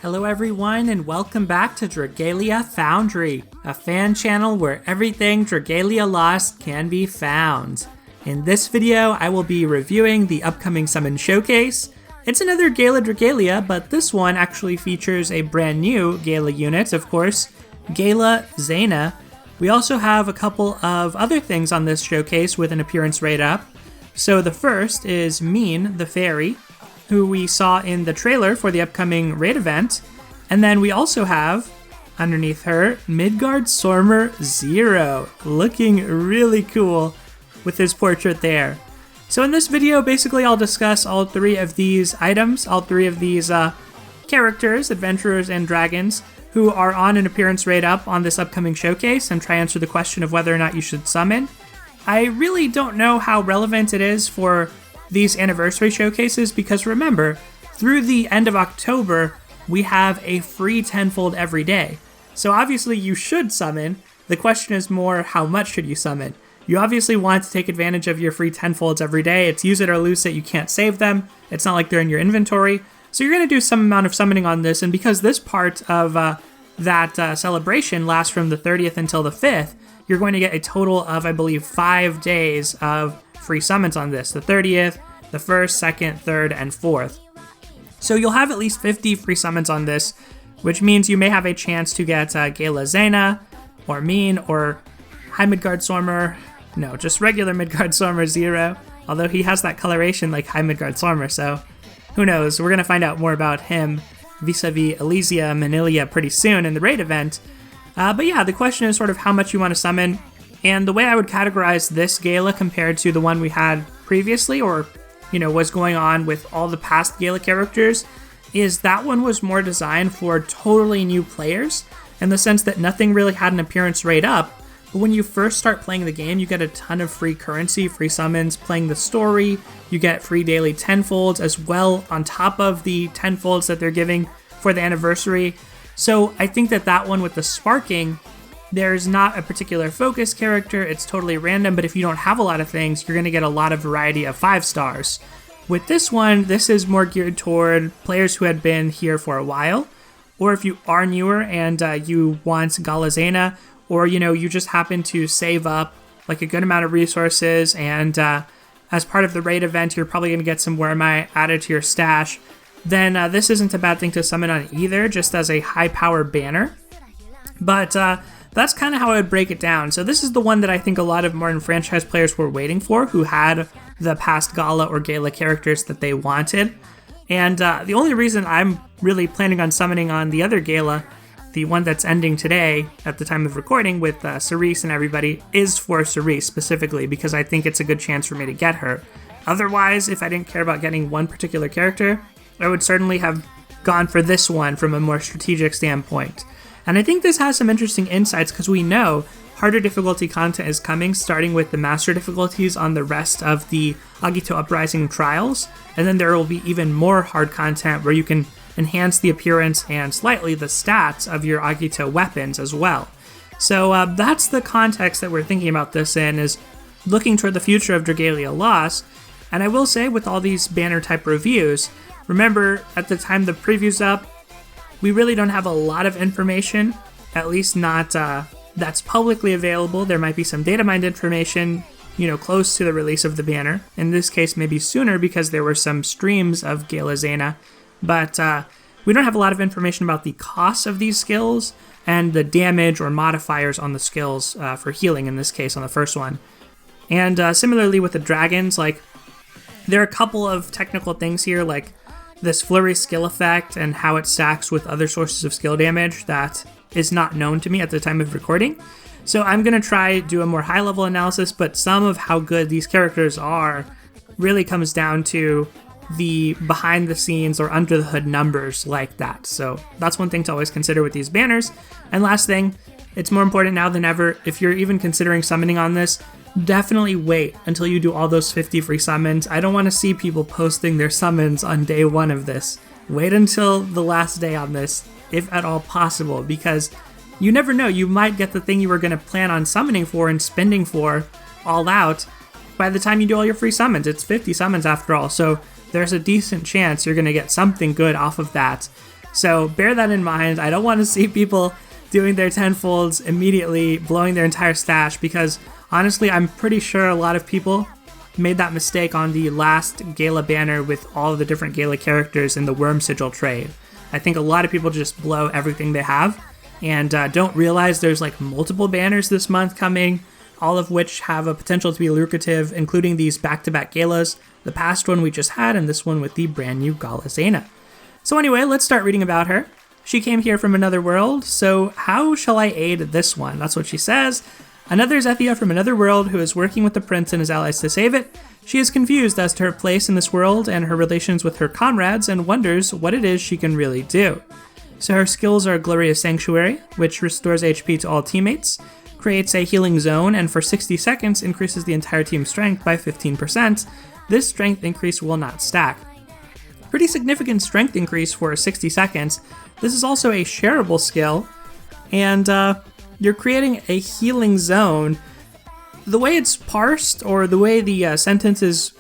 Hello everyone and welcome back to Dragalia Foundry, a fan channel where everything Dragalia Lost can be found. In this video, I will be reviewing the upcoming Summon Showcase. It's another Gala Dragalia, but this one actually features a brand new Gala unit, of course, Gala Zena. We also have a couple of other things on this showcase with an appearance rate up. So the first is Meene, the fairy, who we saw in the trailer for the upcoming raid event. And then we also have, underneath her, Midgardsormr Zero, looking really cool with his portrait there. So in this video, basically I'll discuss all three of these items, all three of these characters, adventurers, and dragons, who are on an appearance rate up on this upcoming showcase, and try to answer the question of whether or not you should summon. I really don't know how relevant it is for these anniversary showcases, because remember, through the end of October, we have a free tenfold every day. So obviously you should summon. The question is more, how much should you summon? You obviously want to take advantage of your free tenfolds every day. It's use it or lose it. You can't save them. It's not like they're in your inventory. So you're going to do some amount of summoning on this, and because this part of that celebration lasts from the 30th until the 5th, you're going to get a total of, I believe, 5 days of free summons on this, the 30th, the 1st, 2nd, 3rd, and 4th. So you'll have at least 50 free summons on this, which means you may have a chance to get Gala Zena, or Meene, or Midgardsormr, no, just regular Midgardsormr Zero, although he has that coloration like Midgardsormr, so who knows, we're going to find out more about him vis-a-vis Elysia Manilia pretty soon in the raid event. But yeah, the question is sort of how much you want to summon. And the way I would categorize this Gala compared to the one we had previously, or, was going on with all the past Gala characters, is that one was more designed for totally new players, in the sense that nothing really had an appearance rate up. But when you first start playing the game, you get a ton of free currency, free summons, playing the story, you get free daily tenfolds as well on top of the tenfolds that they're giving for the anniversary. So I think that one with the sparking, there's not a particular focus character, it's totally random, but if you don't have a lot of things, you're going to get a lot of variety of 5 stars. With this one, this is more geared toward players who had been here for a while, or if you are newer and you want Gala Zena, or you just happen to save up like a good amount of resources, and as part of the raid event, you're probably going to get some Where added to your stash, then this isn't a bad thing to summon on either, just as a high power banner. But that's kind of how I would break it down. So this is the one that I think a lot of modern franchise players were waiting for, who had the past Gala or Gala characters that they wanted. And the only reason I'm really planning on summoning on the other Gala, the one that's ending today at the time of recording with Cerise and everybody, is for Cerise specifically, because I think it's a good chance for me to get her. Otherwise, if I didn't care about getting one particular character, I would certainly have gone for this one from a more strategic standpoint. And I think this has some interesting insights, because we know harder difficulty content is coming, starting with the master difficulties on the rest of the Agito Uprising trials, and then there will be even more hard content where you can enhance the appearance and slightly the stats of your Agito weapons as well. So that's the context that we're thinking about this in, is looking toward the future of Dragalia Lost. And I will say, with all these banner type reviews, remember at the time the preview's up, we really don't have a lot of information, at least not that's publicly available. There might be some data mined information, close to the release of the banner. In this case, maybe sooner, because there were some streams of Gala Zena. But we don't have a lot of information about the cost of these skills and the damage or modifiers on the skills for healing, in this case, on the first one. And similarly with the dragons, there are a couple of technical things here, like this flurry skill effect and how it stacks with other sources of skill damage that is not known to me at the time of recording. So I'm going to try do a more high-level analysis, but some of how good these characters are really comes down to the behind-the-scenes or under-the-hood numbers like that. So that's one thing to always consider with these banners. And last thing, it's more important now than ever, if you're even considering summoning on this, definitely wait until you do all those 50 free summons. I don't want to see people posting their summons on day 1 of this. Wait until the last day on this, if at all possible, because you never know, you might get the thing you were going to plan on summoning for and spending for all out by the time you do all your free summons. It's 50 summons after all, so there's a decent chance you're going to get something good off of that. So bear that in mind. I don't want to see people doing their tenfolds immediately, blowing their entire stash, because honestly, I'm pretty sure a lot of people made that mistake on the last Gala banner with all of the different Gala characters in the Worm Sigil trade. I think a lot of people just blow everything they have and don't realize there's like multiple banners this month coming, all of which have a potential to be lucrative, including these back-to-back Galas, the past one we just had, and this one with the brand new Gala Zena. So anyway, let's start reading about her. She came here from another world, so how shall I aid this one? That's what she says. Another Zethia from another world who is working with the prince and his allies to save it. She is confused as to her place in this world and her relations with her comrades and wonders what it is she can really do. So her skills are Glorious Sanctuary, which restores HP to all teammates, creates a healing zone, and for 60 seconds increases the entire team's strength by 15%. This strength increase will not stack. Pretty significant strength increase for 60 seconds. This is also a shareable skill, and you're creating a healing zone. The way it's parsed, or the way the sentence is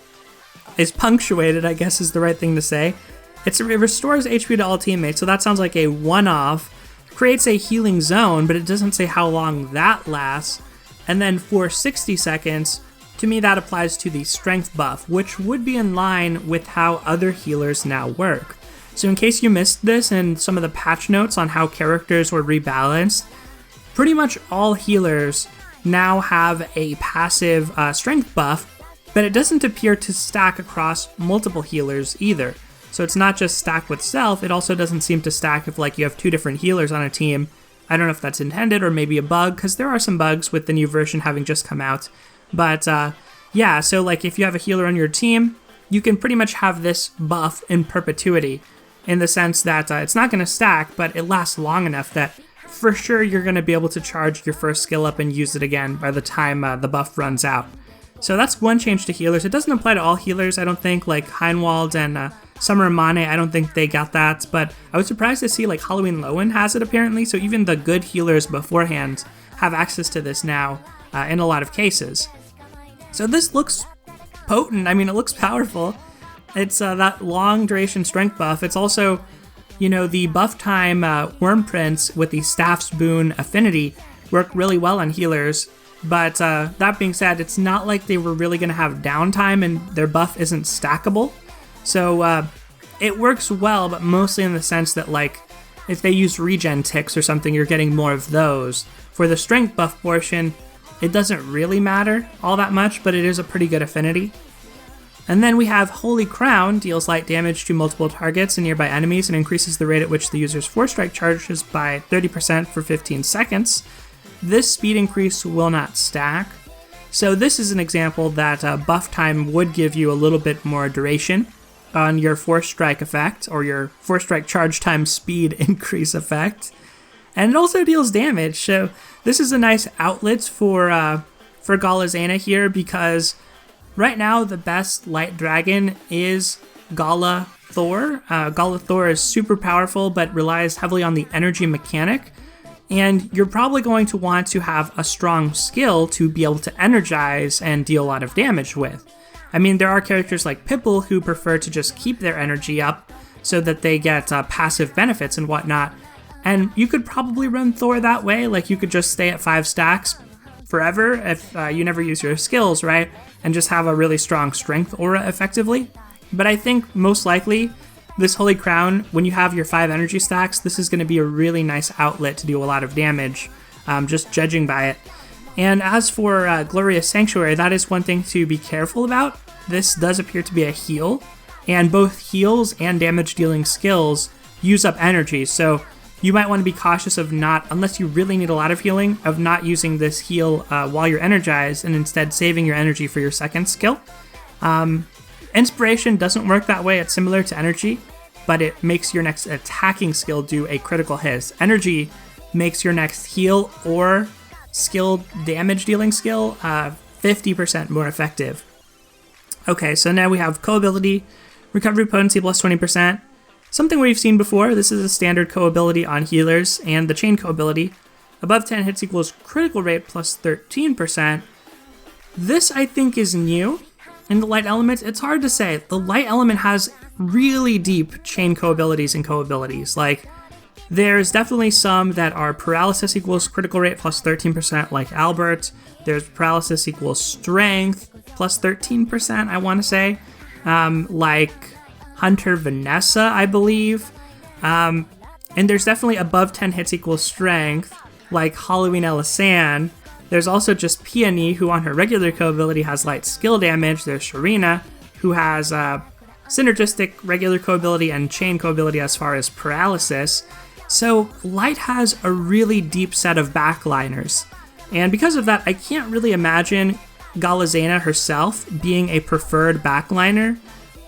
punctuated, I guess is the right thing to say. It restores HP to all teammates, so that sounds like a one-off. Creates a healing zone, but it doesn't say how long that lasts. And then for 60 seconds, to me that applies to the strength buff, which would be in line with how other healers now work. So in case you missed this and some of the patch notes on how characters were rebalanced, pretty much all healers now have a passive strength buff, but it doesn't appear to stack across multiple healers either. So it's not just stack with self, it also doesn't seem to stack if like you have two different healers on a team. I don't know if that's intended or maybe a bug, because there are some bugs with the new version having just come out. But yeah, so like if you have a healer on your team, you can pretty much have this buff in perpetuity, in the sense that it's not going to stack, but it lasts long enough that for sure you're going to be able to charge your first skill up and use it again by the time the buff runs out. So that's one change to healers. It doesn't apply to all healers, I don't think, like Heinwald and Summer and Meene, I don't think they got that, but I was surprised to see like Halloween Lowen has it apparently, so even the good healers beforehand have access to this now in a lot of cases. So this looks potent, I mean it looks powerful. It's that long duration strength buff. It's also, you know, the buff time Worm Prince with the Staff's Boon affinity work really well on healers, but that being said, it's not like they were really going to have downtime and their buff isn't stackable. So it works well, but mostly in the sense that like if they use regen ticks or something, you're getting more of those. For the strength buff portion, it doesn't really matter all that much, but it is a pretty good affinity. And then we have Holy Crown, deals light damage to multiple targets and nearby enemies and increases the rate at which the user's 4-strike charges by 30% for 15 seconds. This speed increase will not stack. So this is an example that buff time would give you a little bit more duration on your 4-strike effect, or your 4-strike charge time speed increase effect. And it also deals damage, so this is a nice outlet for Gala Zena here, because right now the best light dragon is Gala Thor. Gala Thor is super powerful, but relies heavily on the energy mechanic, and you're probably going to want to have a strong skill to be able to energize and deal a lot of damage with. I mean, there are characters like Pipple who prefer to just keep their energy up so that they get passive benefits and whatnot. And you could probably run Thor that way, like you could just stay at 5 stacks forever if you never use your skills, right? And just have a really strong strength aura effectively. But I think most likely this Holy Crown, when you have your 5 energy stacks, this is going to be a really nice outlet to do a lot of damage, just judging by it. And as for Glorious Sanctuary, that is one thing to be careful about. This does appear to be a heal, and both heals and damage dealing skills use up energy, so you might want to be cautious of not, unless you really need a lot of healing, of not using this heal while you're energized and instead saving your energy for your second skill. Inspiration doesn't work that way, it's similar to energy, but it makes your next attacking skill do a critical hit. Energy makes your next heal or skill damage dealing skill 50% more effective. Okay, so now we have co-ability, recovery potency plus 20%. Something we've seen before, this is a standard co-ability on healers, and the chain co-ability. Above 10 hits equals critical rate plus 13%. This I think is new in the light element. It's hard to say. The light element has really deep chain co-abilities and co-abilities. Like, there's definitely some that are paralysis equals critical rate plus 13%, like Albert. There's paralysis equals strength plus 13%, I want to say, like Hunter Vanessa, I believe. And there's definitely above 10 hits equals strength, like Halloween Elisan. There's also just Peony, who on her regular co-ability has light skill damage. There's Sharina, who has synergistic regular co-ability and chain co-ability as far as paralysis. So Light has a really deep set of backliners. And because of that, I can't really imagine Gala Zena herself being a preferred backliner.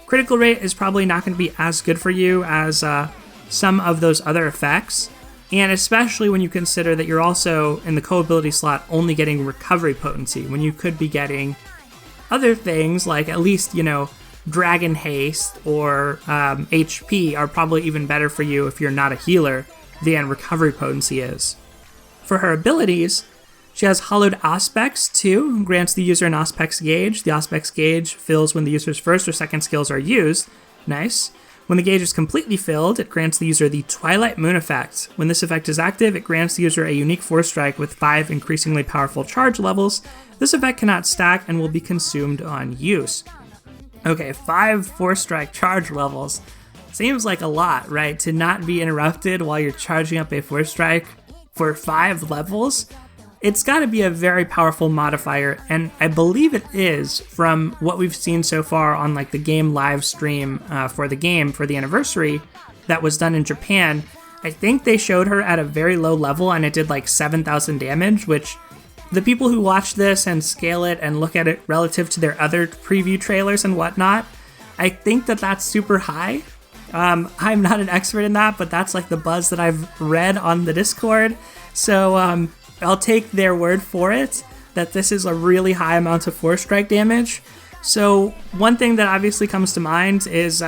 Critical rate is probably not going to be as good for you as some of those other effects. And especially when you consider that you're also in the co-ability slot only getting recovery potency, when you could be getting other things like at least, Dragon Haste or HP are probably even better for you if you're not a healer than recovery potency is. For her abilities, she has Hollowed Aspects too, grants the user an Auspex gauge. The Auspex gauge fills when the user's first or second skills are used. Nice. When the gauge is completely filled, it grants the user the Twilight Moon effect. When this effect is active, it grants the user a unique Force Strike with 5 increasingly powerful charge levels. This effect cannot stack and will be consumed on use. Okay, 5 Force Strike charge levels. Seems like a lot, right? To not be interrupted while you're charging up a Force Strike for 5 levels? It's got to be a very powerful modifier, and I believe it is from what we've seen so far on like the game live stream for the game for the anniversary that was done in Japan. I think they showed her at a very low level and it did like 7,000 damage, which the people who watch this and scale it and look at it relative to their other preview trailers and whatnot, I think that that's super high. I'm not an expert in that, but that's like the buzz that I've read on the Discord. So I'll take their word for it that this is a really high amount of Force Strike damage. So one thing that obviously comes to mind is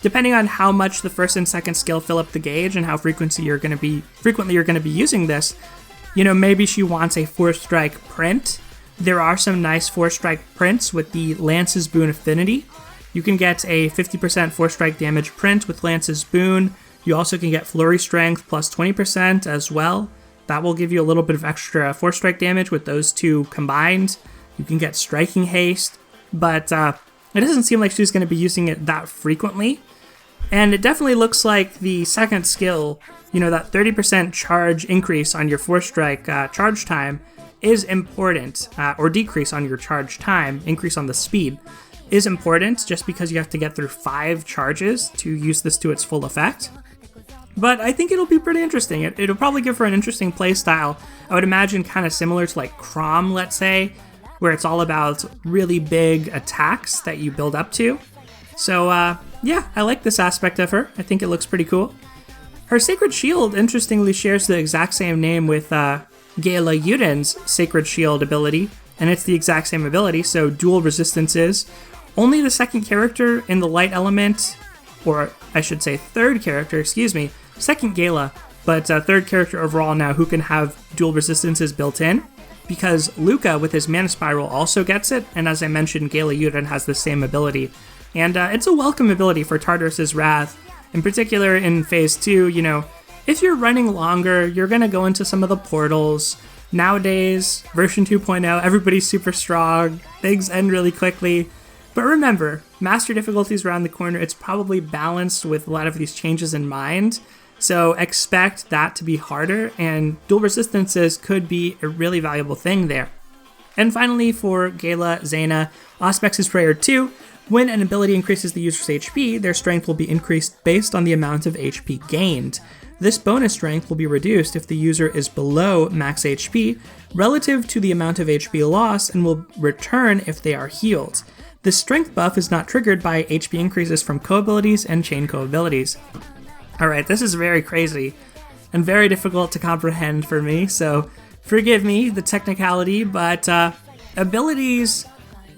depending on how much the first and second skill fill up the gauge and how frequently you're going to be using this, maybe she wants a Force Strike print. There are some nice Force Strike prints with the Lance's Boon affinity. You can get a 50% Force Strike damage print with Lance's Boon. You also can get Flurry Strength plus 20% as well. That will give you a little bit of extra Force Strike damage with those two combined. You can get Striking Haste, but it doesn't seem like she's going to be using it that frequently. And it definitely looks like the second skill, that 30% charge increase on your Force Strike charge time is important, or decrease on your charge time, increase on the speed, is important just because you have to get through 5 charges to use this to its full effect. But I think it'll be pretty interesting. It'll probably give her an interesting playstyle. I would imagine kind of similar to like Chrom, let's say, where it's all about really big attacks that you build up to. So yeah, I like this aspect of her. I think it looks pretty cool. Her Sacred Shield, interestingly, shares the exact same name with Gala Yuden's Sacred Shield ability, and it's the exact same ability, so dual resistances. Only the second character in the light element, or I should say third character, second Gala, but third character overall now who can have dual resistances built in, because Luca with his Mana Spiral also gets it, and as I mentioned, Gala Yuden has the same ability. And it's a welcome ability for Tartarus' Wrath, in particular in Phase 2, if you're running longer, you're going to go into some of the portals. Nowadays, version 2.0, everybody's super strong, things end really quickly. But remember, Master difficulty's around the corner. It's probably balanced with a lot of these changes in mind. So expect that to be harder, and dual resistances could be a really valuable thing there. And finally, for Gala Zena, Auspex's Prayer 2. When an ability increases the user's HP, their strength will be increased based on the amount of HP gained. This bonus strength will be reduced if the user is below max HP relative to the amount of HP lost, and will return if they are healed. This strength buff is not triggered by HP increases from co-abilities and chain co-abilities. Alright, this is very crazy and very difficult to comprehend for me, so forgive me the technicality, but abilities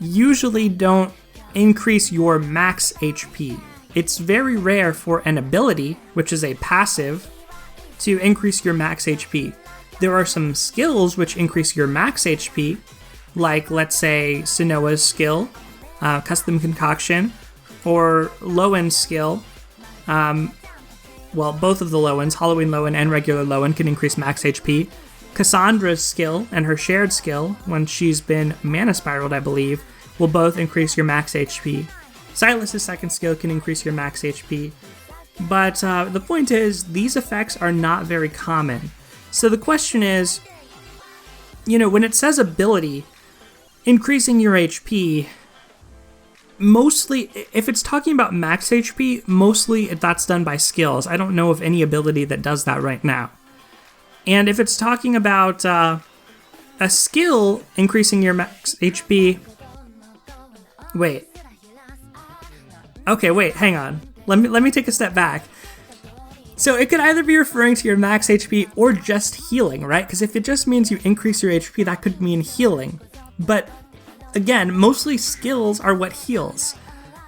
usually don't increase your max HP. It's very rare for an ability, which is a passive, to increase your max HP. There are some skills which increase your max HP, like let's say Sinoa's skill, Custom Concoction, or Lowen's skill, well, both of the Lowens, Halloween Lowen and regular Lowen, can increase max HP. Cassandra's skill and her shared skill, when she's been mana spiraled, I believe, will both increase your max HP. Silas's second skill can increase your max HP. But the point is, these effects are not very common. So the question is, when it says ability, increasing your HP, mostly, if it's talking about max HP, mostly that's done by skills. I don't know of any ability that does that right now. And if it's talking about a skill increasing your max HP... Wait. Okay, wait, hang on. Let me take a step back. So it could either be referring to your max HP or just healing, right? Because if it just means you increase your HP, that could mean healing. But again, mostly skills are what heals.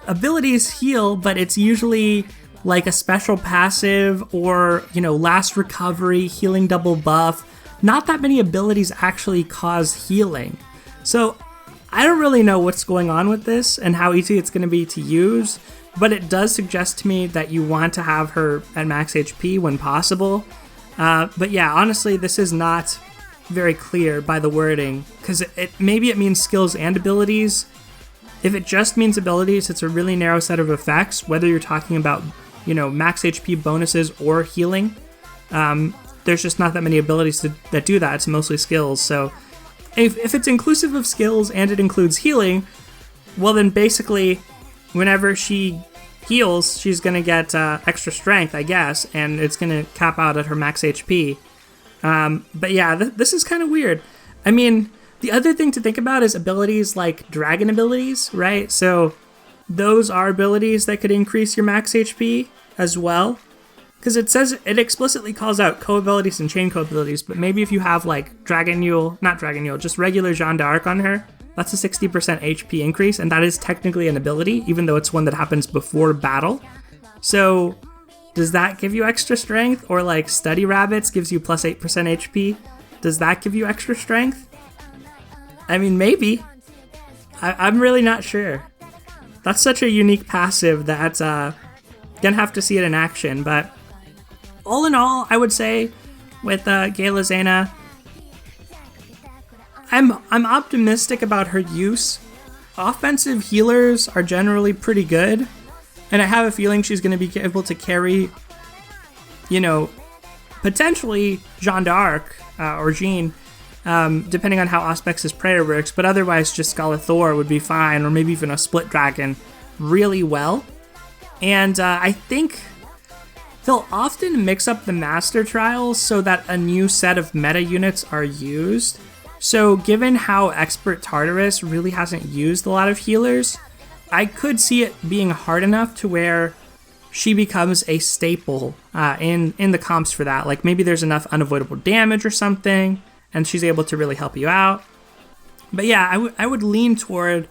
Abilities heal, but it's usually like a special passive or, last recovery, healing double buff. Not that many abilities actually cause healing. So I don't really know what's going on with this and how easy it's going to be to use, but it does suggest to me that you want to have her at max HP when possible. But yeah, honestly, this is not very clear by the wording, because maybe it means skills and abilities. If it just means abilities, it's a really narrow set of effects, whether you're talking about, max HP bonuses or healing. There's just not that many abilities that do that. It's mostly skills. So if it's inclusive of skills and it includes healing, well then basically whenever she heals, she's going to get extra strength, I guess, and it's going to cap out at her max HP. But yeah, this is kind of weird. I mean, the other thing to think about is abilities like dragon abilities, right? So those are abilities that could increase your max HP as well. Because it explicitly calls out co-abilities and chain co-abilities, but maybe if you have like just regular Jeanne d'Arc on her, that's a 60% HP increase, and that is technically an ability, even though it's one that happens before battle. So does that give you extra strength? Or like Study Rabbits gives you plus 8% HP? Does that give you extra strength? I mean, maybe. I'm really not sure. That's such a unique passive that gonna have to see it in action. But all in all, I would say with Gala Zena, I'm optimistic about her use. Offensive healers are generally pretty good, and I have a feeling she's going to be able to carry, potentially Jeanne d'Arc or Jean, depending on how Auspex's Prayer works, but otherwise just Skalathor would be fine, or maybe even a Split Dragon really well. And I think they'll often mix up the Master Trials so that a new set of meta units are used. So given how Expert Tartarus really hasn't used a lot of healers, I could see it being hard enough to where she becomes a staple in the comps for that. Like maybe there's enough unavoidable damage or something, and she's able to really help you out. But yeah, I would lean toward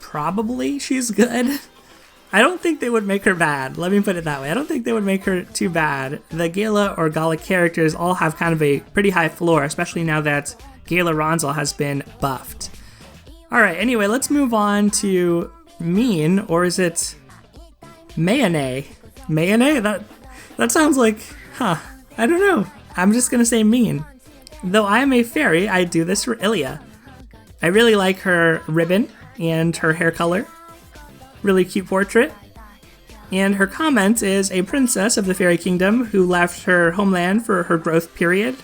probably she's good. I don't think they would make her bad. Let me put it that way. I don't think they would make her too bad. The Gala or Gala characters all have kind of a pretty high floor, especially now that Gala Ronzel has been buffed. Alright, anyway, let's move on to Meene, or is it Meene? Meene? That sounds like, I don't know. I'm just gonna say Meene. Though I am a fairy, I do this for Ilia. I really like her ribbon and her hair color. Really cute portrait. And her comment is a princess of the fairy kingdom who left her homeland for her growth period.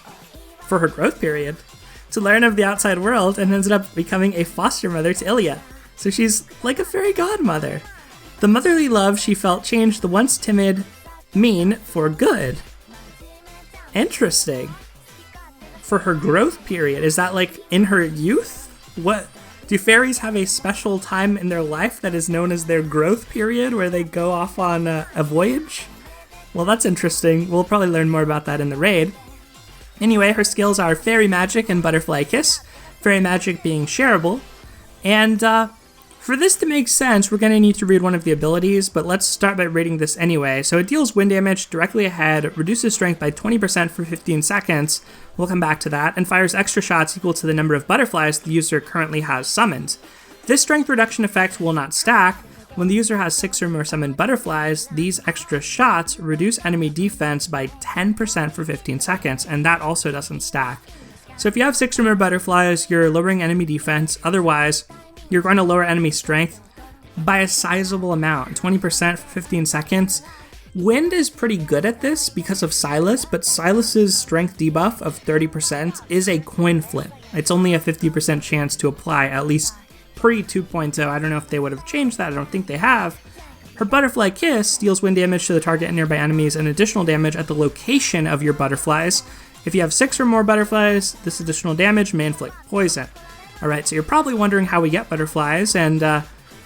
To learn of the outside world and ended up becoming a foster mother to Ilia. So she's like a fairy godmother. The motherly love she felt changed the once timid Meene for good. Interesting. For her growth period, is that like in her youth? What? Do fairies have a special time in their life that is known as their growth period where they go off on a voyage? Well, that's interesting. We'll probably learn more about that in the raid. Anyway, her skills are Fairy Magic and Butterfly Kiss, Fairy Magic being shareable. And for this to make sense, we're going to need to read one of the abilities, but let's start by reading this anyway. So it deals wind damage directly ahead, reduces strength by 20% for 15 seconds, we'll come back to that, and fires extra shots equal to the number of butterflies the user currently has summoned. This strength reduction effect will not stack, When the user has 6 or more summoned butterflies, these extra shots reduce enemy defense by 10% for 15 seconds, and that also doesn't stack. So if you have 6 or more butterflies, you're lowering enemy defense. Otherwise, you're going to lower enemy strength by a sizable amount, 20% for 15 seconds. Wind is pretty good at this because of Silas, but Silas's strength debuff of 30% is a coin flip. It's only a 50% chance to apply, at least pre 2.0. I don't know if they would have changed that. I don't think they have. Her Butterfly Kiss deals wind damage to the target and nearby enemies and additional damage at the location of your butterflies. If you have 6 or more butterflies, this additional damage may inflict poison. Alright, so you're probably wondering how we get butterflies, and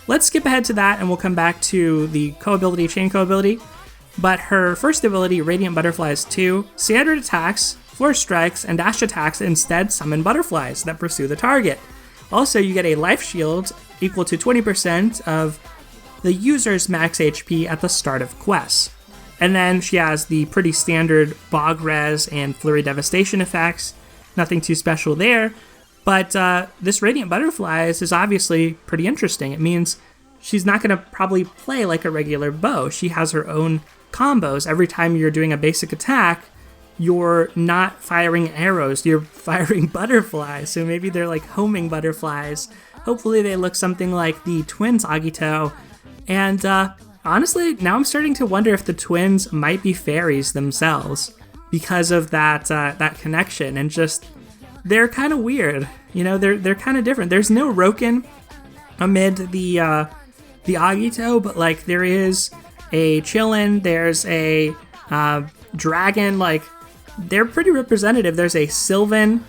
let's skip ahead to that and we'll come back to the co-ability, chain co-ability. But her first ability, Radiant Butterflies 2, standard attacks, floor strikes, and dash attacks instead summon butterflies that pursue the target. Also, you get a life shield equal to 20% of the user's max HP at the start of quests. And then she has the pretty standard Bog Res and Flurry Devastation effects. Nothing too special there. But this Radiant Butterflies is obviously pretty interesting. It means she's not going to probably play like a regular bow. She has her own combos. Every time you're doing a basic attack, you're not firing arrows, you're firing butterflies. So maybe they're like homing butterflies. Hopefully they look something like the twins Agito. And honestly, now I'm starting to wonder if the twins might be fairies themselves because of that connection, and just they're kind of weird. You know, they're kind of different. There's no Roken amid the Agito, but like there is a Chillin, there's a Dragon, like they're pretty representative. There's a Sylvan.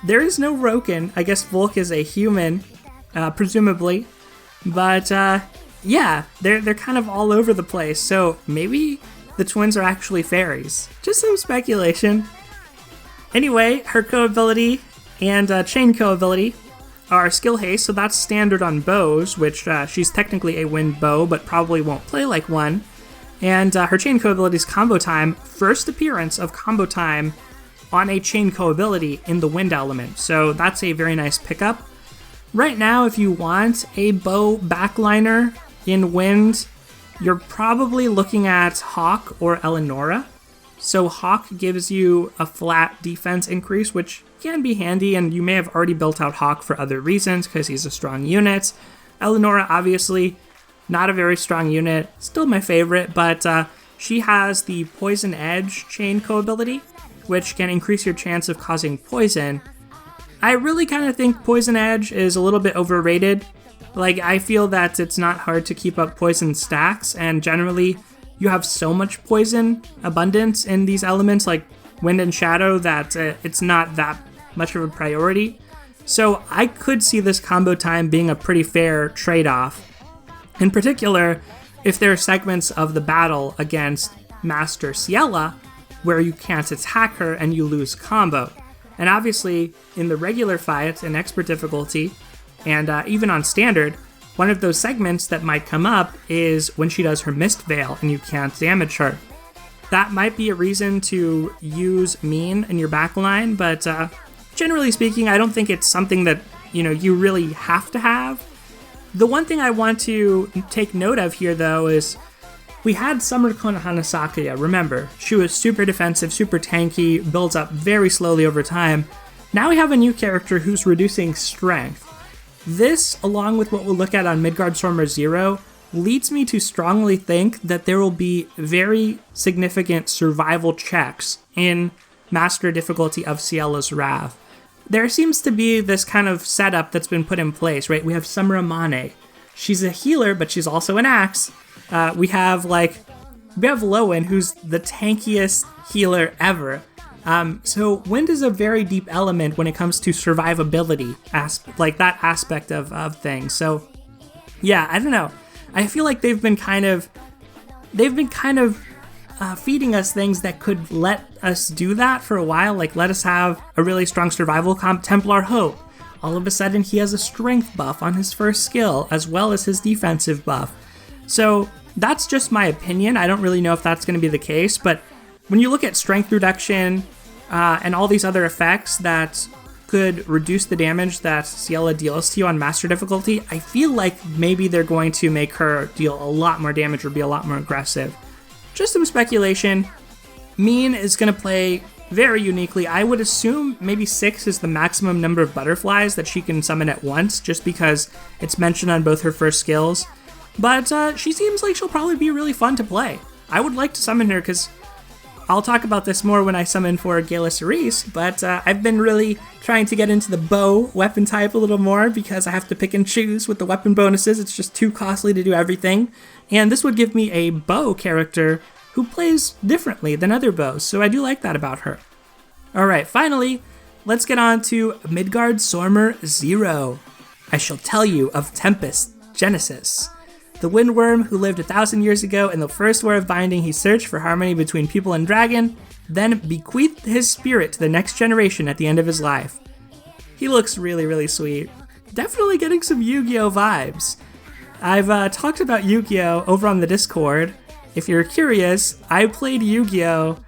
There is no Roken. I guess Volk is a human, presumably, but yeah, they're kind of all over the place. So maybe the twins are actually fairies. Just some speculation. Anyway, her co-ability and chain co-ability are skill haste, so that's standard on bows, which she's technically a wind bow, but probably won't play like one. And her chain co-ability is combo time, first appearance of combo time on a chain co-ability in the wind element, so that's a very nice pickup. Right now, if you want a bow backliner in wind, you're probably looking at Hawk or Eleonora. So Hawk gives you a flat defense increase, which can be handy, and you may have already built out Hawk for other reasons because he's a strong unit. Eleonora, obviously, not a very strong unit, still my favorite, but she has the Poison Edge chain co-ability, which can increase your chance of causing poison. I really kind of think Poison Edge is a little bit overrated. Like, I feel that it's not hard to keep up poison stacks, and generally, you have so much poison abundance in these elements like wind and shadow that it's not that much of a priority. So I could see this combo time being a pretty fair trade-off. In particular, if there are segments of the battle against Master Ciela where you can't attack her and you lose combo. And obviously, in the regular fight in expert difficulty, and even on standard, one of those segments that might come up is when she does her Mist Veil and you can't damage her. That might be a reason to use Meene in your backline, but generally speaking, I don't think it's something that, you really have to have. The one thing I want to take note of here, though, is we had Summer Konohana Sakuya. Remember, she was super defensive, super tanky, builds up very slowly over time. Now we have a new character who's reducing strength. This, along with what we'll look at on Midgardsormr Zero, leads me to strongly think that there will be very significant survival checks in Master Difficulty of Ciela's Wrath. There seems to be this kind of setup that's been put in place, right? We have Summer Amane. She's a healer, but she's also an axe. We have Lowen, who's the tankiest healer ever. So wind is a very deep element when it comes to survivability, that aspect of things. So yeah, I don't know. I feel like they've been kind of feeding us things that could let us do that for a while. Like, let us have a really strong survival comp. Templar Hope. All of a sudden, he has a strength buff on his first skill, as well as his defensive buff. So that's just my opinion. I don't really know if that's going to be the case, but when you look at strength reduction and all these other effects that could reduce the damage that Ciela deals to you on Master difficulty, I feel like maybe they're going to make her deal a lot more damage or be a lot more aggressive. Just some speculation. Meene is going to play very uniquely. I would assume maybe 6 is the maximum number of butterflies that she can summon at once, just because it's mentioned on both her first skills. But she seems like she'll probably be really fun to play. I would like to summon her because I'll talk about this more when I summon for Gala Zena, but I've been really trying to get into the bow weapon type a little more because I have to pick and choose with the weapon bonuses. It's just too costly to do everything. And this would give me a bow character who plays differently than other bows, so I do like that about her. Alright, finally, let's get on to Midgardsormr Zero. I shall tell you of Tempest Genesis. The windworm who lived 1,000 years ago in the first war of binding, he searched for harmony between people and dragon, then bequeathed his spirit to the next generation at the end of his life. He looks really, really sweet. Definitely getting some Yu-Gi-Oh vibes. I've talked about Yu-Gi-Oh over on the Discord. If you're curious, I played Yu-Gi-Oh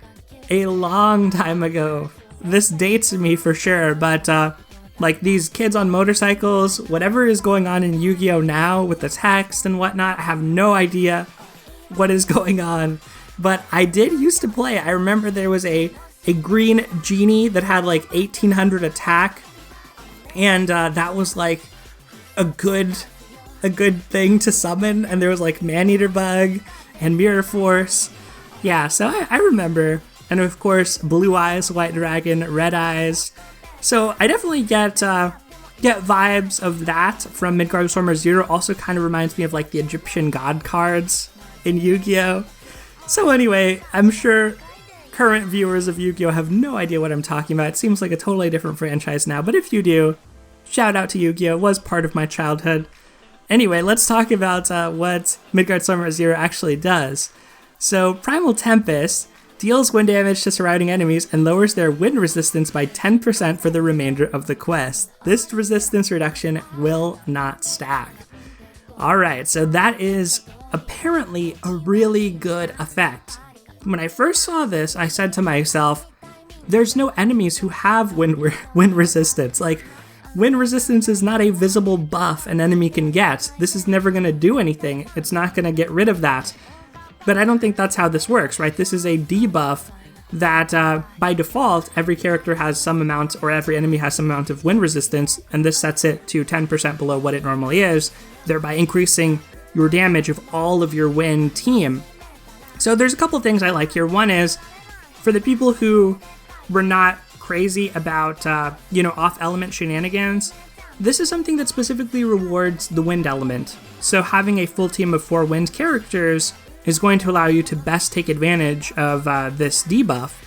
a long time ago. This dates me for sure, but like these kids on motorcycles, whatever is going on in Yu-Gi-Oh now with the text and whatnot, I have no idea what is going on. But I did used to play. I remember there was a green genie that had like 1800 attack, and that was like a good thing to summon. And there was like Man-Eater Bug and Mirror Force. Yeah, so I remember. And of course, Blue Eyes, White Dragon, Red Eyes. So I definitely get vibes of that from Midgardsormr Zero. Also kind of reminds me of like the Egyptian god cards in Yu-Gi-Oh! So anyway, I'm sure current viewers of Yu-Gi-Oh! Have no idea what I'm talking about. It seems like a totally different franchise now, but if you do, shout out to Yu-Gi-Oh! It was part of my childhood. Anyway, let's talk about what Midgardsormr Zero actually does. So Primal Tempest deals wind damage to surrounding enemies and lowers their wind resistance by 10% for the remainder of the quest. This resistance reduction will not stack. Alright, so that is apparently a really good effect. When I first saw this, I said to myself, there's no enemies who have wind resistance. Like, wind resistance is not a visible buff an enemy can get. This is never going to do anything. It's not going to get rid of that. But I don't think that's how this works, right? This is a debuff that by default, every character has some amount, or every enemy has some amount of wind resistance, and this sets it to 10% below what it normally is, thereby increasing your damage of all of your wind team. So there's a couple things I like here. One is, for the people who were not crazy about, off-element shenanigans, this is something that specifically rewards the wind element. So having a full team of 4 wind characters is going to allow you to best take advantage of this debuff.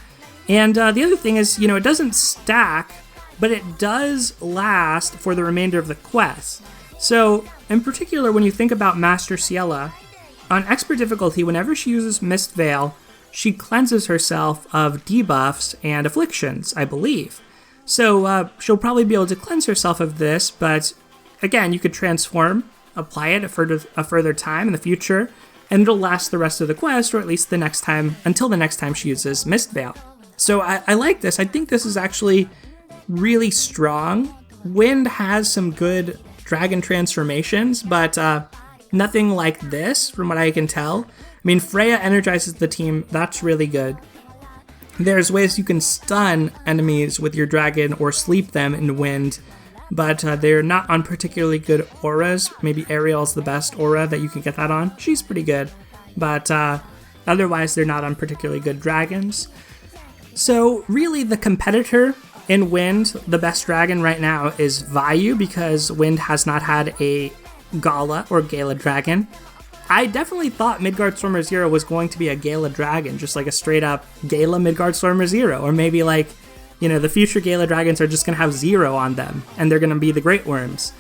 And the other thing is, it doesn't stack, but it does last for the remainder of the quest. So, in particular, when you think about Master Ciela, on Expert difficulty, whenever she uses Mist Veil, she cleanses herself of debuffs and afflictions, I believe. So, she'll probably be able to cleanse herself of this, but again, you could transform, apply it a further time in the future, and it'll last the rest of the quest, or at least the next time, until the next time she uses Mist Veil. So I like this. I think this is actually really strong. Wind has some good dragon transformations, but nothing like this, from what I can tell. I mean, Freya energizes the team. That's really good. There's ways you can stun enemies with your dragon or sleep them in wind, but they're not on particularly good auras. Maybe Ariel's the best aura that you can get that on. She's pretty good, but otherwise they're not on particularly good dragons. So really the competitor in Wind, the best dragon right now is Vayu, because Wind has not had a Gala or Gala dragon. I definitely thought Midgardsormr Zero was going to be a Gala dragon, just like a straight up Gala Midgardsormr Zero, or maybe like, the future Gala dragons are just going to have 0 on them, and they're going to be the Great Worms.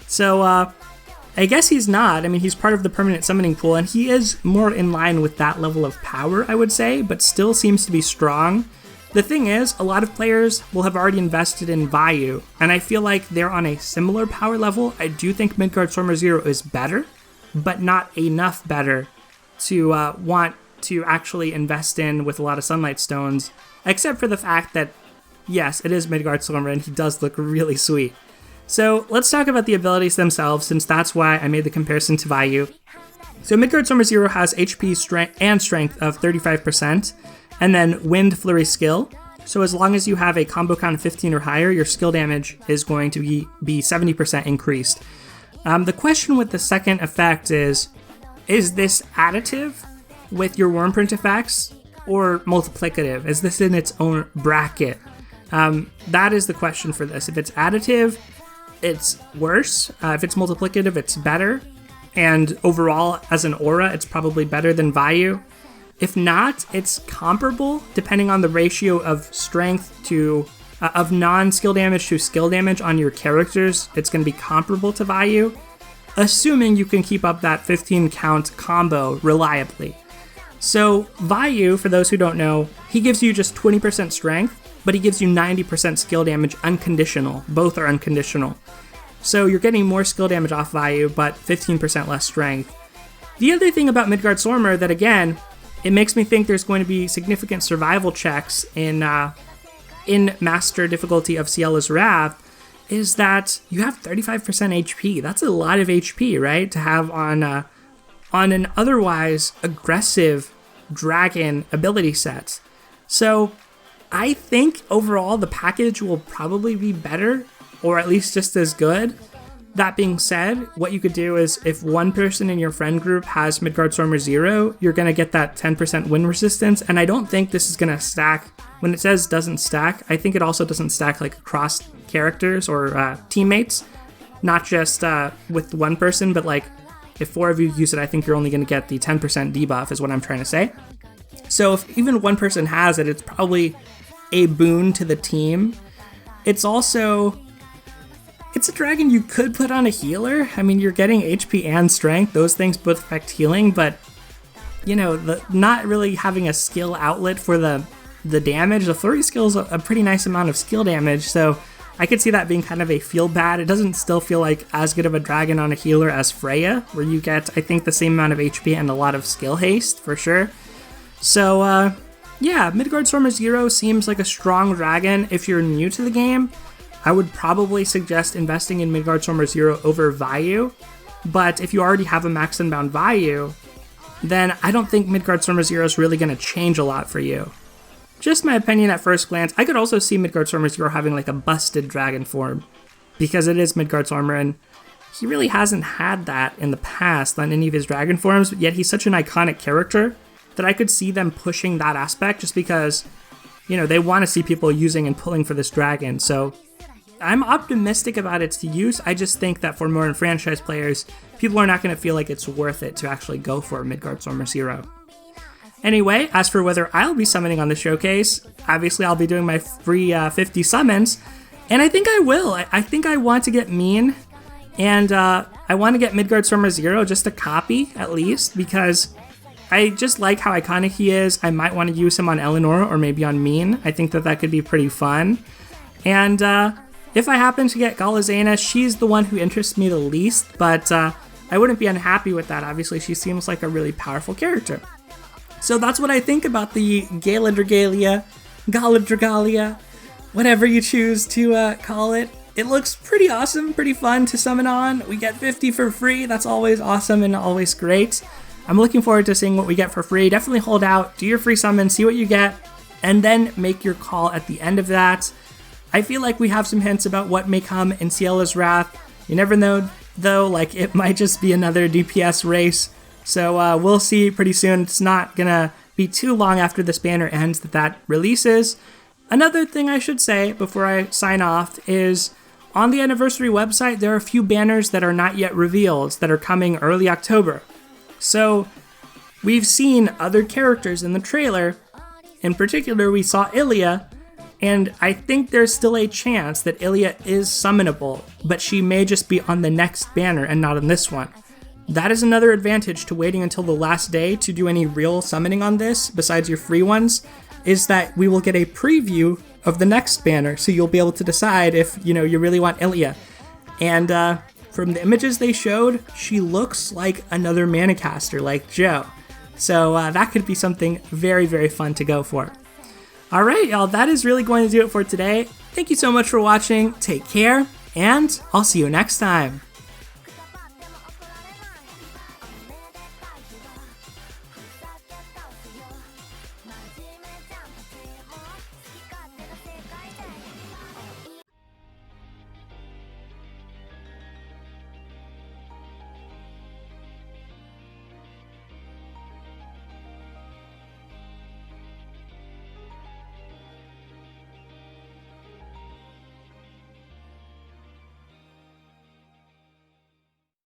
So, I guess he's not. I mean, he's part of the permanent summoning pool, and he is more in line with that level of power, I would say, but still seems to be strong. The thing is, a lot of players will have already invested in Vayu, and I feel like they're on a similar power level. I do think Midgardsormr Zero is better, but not enough better to want to actually invest in with a lot of Sunlight Stones, except for the fact that yes, it is Midgardsormr, and he does look really sweet. So let's talk about the abilities themselves, since that's why I made the comparison to Vayu. So Midgardsormr Zero has HP and strength of 35%, and then Wind Flurry skill. So as long as you have a combo count of 15 or higher, your skill damage is going to be 70% increased. The question with the second effect is this additive with your Wormprint effects or multiplicative? Is this in its own bracket? That is the question for this. If it's additive, it's worse. If it's multiplicative, it's better. And overall, as an aura, it's probably better than Vayu. If not, it's comparable depending on the ratio of strength to of non-skill damage to skill damage on your characters. It's going to be comparable to Vayu, assuming you can keep up that 15 count combo reliably. So Vayu, for those who don't know, he gives you just 20% strength, but he gives you 90% skill damage unconditional. Both are unconditional. So you're getting more skill damage off Vayu, but 15% less strength. The other thing about Midgardsormr that, again, it makes me think there's going to be significant survival checks in Master difficulty of Ciela's Wrath, is that you have 35% HP. That's a lot of HP, right? To have on an otherwise aggressive dragon ability set. So I think overall the package will probably be better, or at least just as good. That being said, what you could do is if one person in your friend group has Midgardsormr Zero, you're going to get that 10% wind resistance, and I don't think this is going to stack. When it says doesn't stack, I think it also doesn't stack like across characters or teammates, not just with one person, but like if 4 of you use it, I think you're only going to get the 10% debuff is what I'm trying to say. So if even one person has it, it's probably a boon to the team. It's a dragon you could put on a healer. I mean, you're getting HP and strength. Those things both affect healing, but, you know, not really having a skill outlet for the damage. The flurry skill is a pretty nice amount of skill damage, so I could see that being kind of a feel bad. It doesn't still feel like as good of a dragon on a healer as Freya, where you get, I think, the same amount of HP and a lot of skill haste, for sure. So, yeah, Midgardsormr Zero seems like a strong dragon. If you're new to the game, I would probably suggest investing in Midgardsormr Zero over Vayu, but if you already have a max unbound Vayu, then I don't think Midgardsormr Zero is really going to change a lot for you. Just my opinion at first glance. I could also see Midgardsormr Zero having like a busted dragon form, because it is Midgardsormr, and he really hasn't had that in the past on any of his dragon forms, yet he's such an iconic character that I could see them pushing that aspect just because, you know, they want to see people using and pulling for this dragon. So I'm optimistic about its use. I just think that for more franchise players, people are not going to feel like it's worth it to actually go for Midgardsormr Zero. Anyway, as for whether I'll be summoning on the showcase, obviously I'll be doing my free 50 summons, and I think I will. I think I want to get Meene, and I want to get Midgardsormr Zero, just a copy at least, because I just like how iconic he is. I might want to use him on Eleanor or maybe on Meene. I think that could be pretty fun. And if I happen to get Gala Zena, she's the one who interests me the least, but I wouldn't be unhappy with that. Obviously, she seems like a really powerful character. So that's what I think about the Gala Dragalia, whatever you choose to call it. It looks pretty awesome, pretty fun to summon on. We get 50 for free. That's always awesome and always great. I'm looking forward to seeing what we get for free. Definitely hold out, do your free summon, see what you get, and then make your call at the end of that. I feel like we have some hints about what may come in Ciela's Wrath. You never know, though, like it might just be another DPS race. So we'll see pretty soon. It's not gonna be too long after this banner ends that releases. Another thing I should say before I sign off is on the anniversary website, there are a few banners that are not yet revealed that are coming early October. So we've seen other characters in the trailer. In particular, we saw Ilia, and I think there's still a chance that Ilia is summonable, but she may just be on the next banner and not on this one. That is another advantage to waiting until the last day to do any real summoning on this, besides your free ones, is that we will get a preview of the next banner, so you'll be able to decide if, you know, you really want Ilia. And from the images they showed, she looks like another mana caster, like Joe. So that could be something very, very fun to go for. All right, y'all, that is really going to do it for today. Thank you so much for watching. Take care, and I'll see you next time.